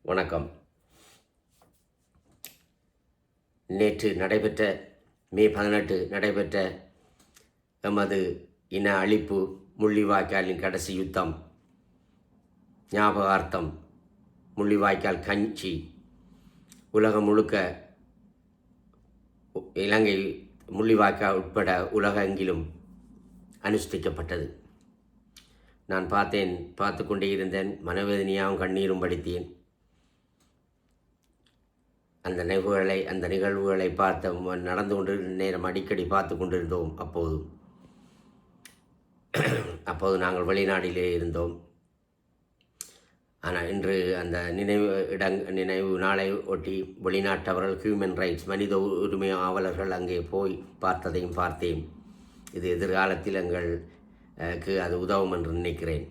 வணக்கம். நேற்று நடைபெற்ற மே 18 நடைபெற்ற எமது இன அழிப்பு முள்ளிவாய்க்காலின் கடைசி யுத்தம் ஞாபகார்த்தம் முள்ளிவாய்க்கால் கஞ்சி உலகம் முழுக்க இலங்கை முள்ளிவாய்க்கால் உட்பட உலகெங்கிலும் அனுஷ்டிக்கப்பட்டது. நான் பார்த்து கொண்டே இருந்தேன். மனவேதனையாகவும் கண்ணீரும் படித்தேன். அந்த நிகழ்வுகளை நடந்து கொண்டு நேரம் அடிக்கடி பார்த்து கொண்டிருந்தோம். அப்போது நாங்கள் வெளிநாட்டிலே இருந்தோம். ஆனால் இன்று அந்த நினைவு நாளை ஒட்டி வெளிநாட்டவர்கள் ஹியூமன் ரைட்ஸ் மனித உரிமை ஆவலர்கள் அங்கே போய் பார்த்ததையும் பார்த்தேன். இது எதிர்காலத்தில் எங்களுக்கு அது உதவும் என்று நினைக்கிறேன்.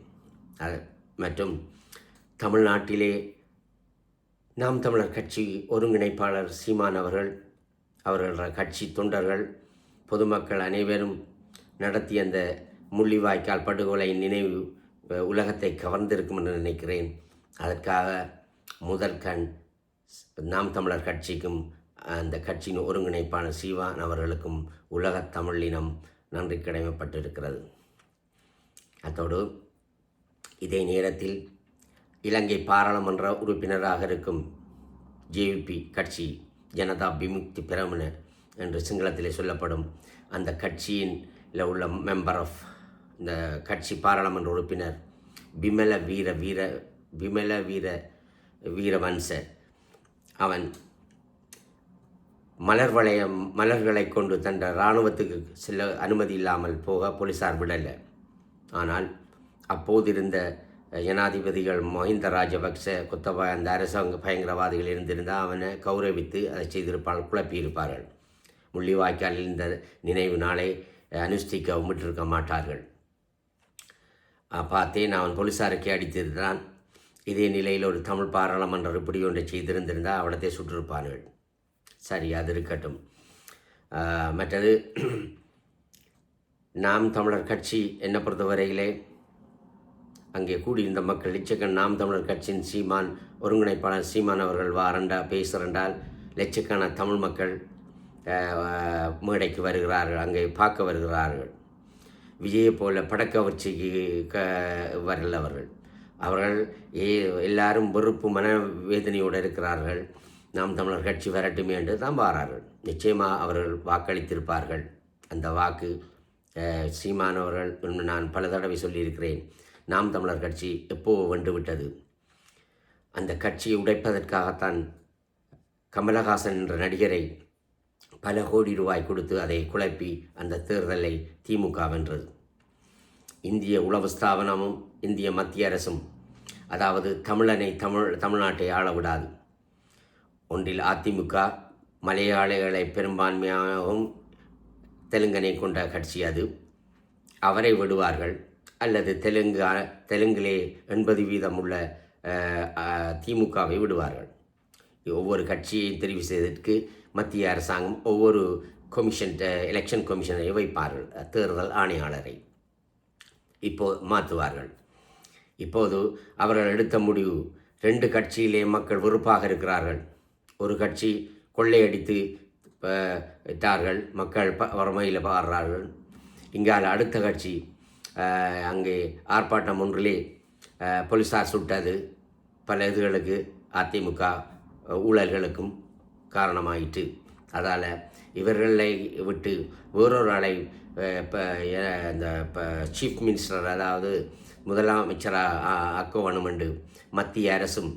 மற்றும் தமிழ்நாட்டிலே நாம் தமிழர் கட்சி ஒருங்கிணைப்பாளர் சீமான் அவர்கள் கட்சி தொண்டர்கள் பொதுமக்கள் அனைவரும் நடத்திய அந்த முள்ளிவாய்க்கால் படுகொலை நினைவு உலகத்தை கவர்ந்திருக்கும் என்று நினைக்கிறேன். அதற்காக முதல் கண் நாம் தமிழர் கட்சிக்கும் அந்த கட்சியின் ஒருங்கிணைப்பாளர் சீமான் அவர்களுக்கும் உலகத் தமிழினம் நன்றி கடமைப்பட்டிருக்கிறது. அத்தோடு இதே நேரத்தில் இலங்கை பாராளுமன்ற உறுப்பினராக இருக்கும் ஜேவிபி கட்சி ஜனதா விமுக்தி பெரமுன என்று சிங்களத்திலே சொல்லப்படும் அந்த கட்சியில் உள்ள மெம்பர் ஆஃப் இந்த கட்சி பாராளுமன்ற உறுப்பினர் விமல வீரவன்ச அவன் மலர்களை கொண்டு தன் இராணுவத்துக்கு செல்ல அனுமதி இல்லாமல் போக போலீஸார் விடலை. ஆனால் அப்போது இருந்த ஜனாதிபதிகள் மஹிந்த ராஜபக்ச கொத்தபாய அந்த அரசாங்க பயங்கரவாதிகள் இருந்திருந்தால் அவனை கௌரவித்து அதை செய்திருப்பார்கள், குழப்பியிருப்பார்கள். முள்ளிவாய்க்காலில் இந்த நினைவு நாளை அனுஷ்டிக்க விட்டிருக்க மாட்டார்கள். பார்த்தேன், அவன் போலீஸாருக்கு அடித்திருந்தான். இதே நிலையில் ஒரு தமிழ் பாராளுமன்றம் இப்படி ஒன்றை செய்திருந்திருந்தால் அவனத்தை சுற்றிருப்பார்கள். சரி, அது இருக்கட்டும். மற்றது நாம் தமிழர் கட்சி என்னை பொறுத்தவரையிலே அங்கே கூடியிருந்த மக்கள் லட்சக்கணக்கான நாம் தமிழர் கட்சியின் சீமான் ஒருங்கிணைப்பாளர் சீமான் அவர்கள் பேசுகிறால் லட்சக்கணக்கான தமிழ் மக்கள் மேடைக்கு வருகிறார்கள், அங்கே பார்க்க வருகிறார்கள். விஜயை போல படக்கவர்ச்சிக்கு வரல அவர்கள் எல்லாரும் வெறுப்பு மனவேதனையோடு இருக்கிறார்கள். நாம் தமிழர் கட்சி வரட்டுமே என்று தான் வாரார்கள். நிச்சயமாக அவர்கள் வாக்களித்திருப்பார்கள். அந்த வாக்கு சீமானவர்கள் நான் பல தடவை சொல்லியிருக்கிறேன். நாம் தமிழர் கட்சி எப்போ வென்றுவிட்டது. அந்த கட்சியை உடைப்பதற்காகத்தான் கமலஹாசன் என்ற நடிகரை பல கோடி ரூபாய் கொடுத்து அதை குழப்பி அந்த தேர்தலை திமுக வென்றது. இந்திய உளவு ஸ்தாபனமும் இந்திய மத்திய அரசும் அதாவது தமிழ்நாட்டை ஆள விடாது. ஒன்றில் அதிமுக மலையாளிகளை பெரும்பான்மையாகவும் தெலுங்கனை கொண்ட கட்சி அது. அவரை விடுவார்கள். அல்லது தெலுங்கிலே 80% உள்ள திமுகவை விடுவார்கள். ஒவ்வொரு கட்சியை தெரிவு செய்வதற்கு மத்திய அரசாங்கம் ஒவ்வொரு எலெக்ஷன் கமிஷனை வைப்பார்கள். தேர்தல் ஆணையாளரை மாற்றுவார்கள். இப்போது அவர்கள் எடுத்த முடிவு 2 கட்சியிலே மக்கள் வெறுப்பாக இருக்கிறார்கள். ஒரு கட்சி கொள்ளையடித்து விட்டார்கள், மக்கள் வறுமையில் பாடுறார்கள். இங்கால அடுத்த கட்சி அங்கே ஆர்ப்பாட்டம் ஒன்றிலே போலீஸார் சுட்டது பல இதுகளுக்கு அதிமுக ஊழல்களுக்கும் காரணமாயிற்று. அதால் இவர்களை விட்டு வேறொரு ஆளை இந்த சீஃப் மினிஸ்டர் அதாவது முதலமைச்சராக ஆக்க வேணும் என்று மத்திய அரசும்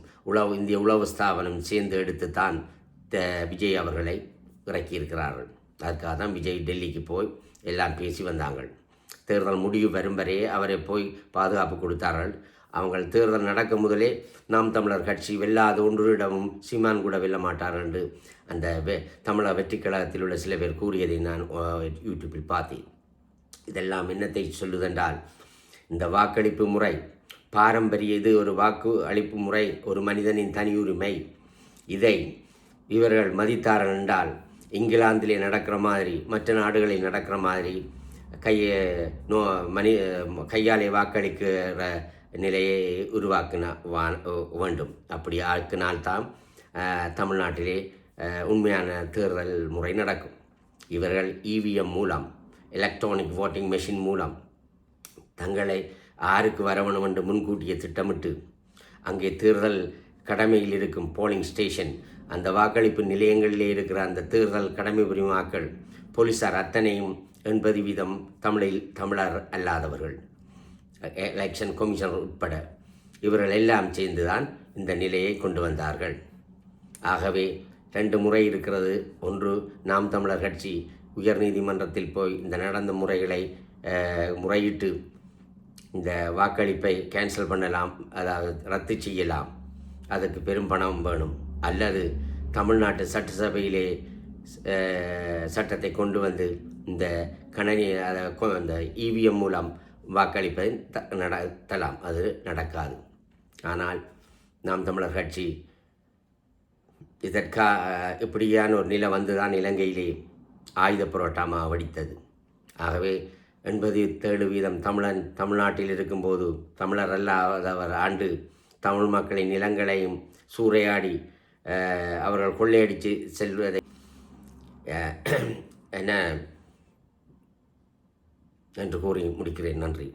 இந்திய உளவு ஸ்தாபனம் சேர்ந்து எடுத்து தான் விஜய் அவர்களை இறக்கியிருக்கிறார்கள். அதுக்காக தான் விஜய் டெல்லிக்கு போய் எல்லாம் பேசி வந்தாங்க. தேர்தல் முடிவு வரும் வரையே அவரை போய் பாதுகாப்பு கொடுத்தார்கள். அவங்க தேர்தல் நடக்கும் முதலே நாம் தமிழர் கட்சி வெல்லாத ஒன்றிடமும் சீமான் கூட வெல்ல மாட்டார்கள் என்று அந்த தமிழர் வெற்றி கழகத்தில் உள்ள சில பேர் கூறியதை நான் யூடியூப்பில் பார்த்தேன். இதெல்லாம் என்னத்தை சொல்லுதென்றால், இந்த வாக்களிப்பு முறை பாரம்பரிய இது ஒரு வாக்கு அளிப்பு முறை, ஒரு மனிதனின் தனியுரிமை. இதை இவர்கள் மதித்தார்கள் என்றால் இங்கிலாந்திலே நடக்கிற மாதிரி மற்ற நாடுகளில் நடக்கிற மாதிரி கையாலே வாக்களிக்கிற நிலையை உருவாக்கின வேண்டும். அப்படி ஆக்கினால்தான் தமிழ்நாட்டிலே உண்மையான தேர்தல் முறை நடக்கும். இவர்கள் இவிஎம் மூலம், எலக்ட்ரானிக் voting மெஷின் மூலம் தங்களை யாருக்கு வரணும் என்று முன்கூட்டியே திட்டமிட்டு அங்கே தேர்தல் கடமையில் இருக்கும் போலிங் ஸ்டேஷன், அந்த வாக்களிப்பு நிலையங்களிலே இருக்கிற அந்த தேர்தல் கடமை புரியும் ஆக்கள், போலீஸார் அத்தனையும் 80% தமிழர் அல்லாதவர்கள், எலெக்ஷன் கமிஷனர் உட்பட இவர்கள் எல்லாம் சேர்ந்துதான் இந்த நிலையை கொண்டு வந்தார்கள். ஆகவே 2 முறை இருக்கிறது. ஒன்று, நாம் தமிழர் கட்சி உயர் நீதிமன்றத்தில் போய் இந்த நடந்த முறைகளை முறையிட்டு இந்த வாக்களிப்பை கேன்சல் பண்ணலாம், அதாவது ரத்து செய்யலாம், அதுக்கு பெரும் பணம் வேணும். அல்லது தமிழ்நாட்டு சட்டசபையிலே சட்டத்தை கொண்டு வந்து இந்த கணனி அந்த இவிஎம் மூலம் வாக்களிப்பதை நடத்தலாம். அது நடக்காது. ஆனால் நாம் தமிழர் கட்சி இப்படியான ஒரு நிலை வந்துதான் இலங்கையிலே ஆயுத போராட்டமாக வெடித்தது. ஆகவே 87% தமிழ்நாட்டில் இருக்கும்போது தமிழர் அல்லாதவர் ஆண்டு தமிழ் மக்களின் நிலங்களையும் சூறையாடி அவர்கள் கொள்ளையடித்து செல்வதை என்ன என்று கூறி முடிக்கிறேன். நன்றி.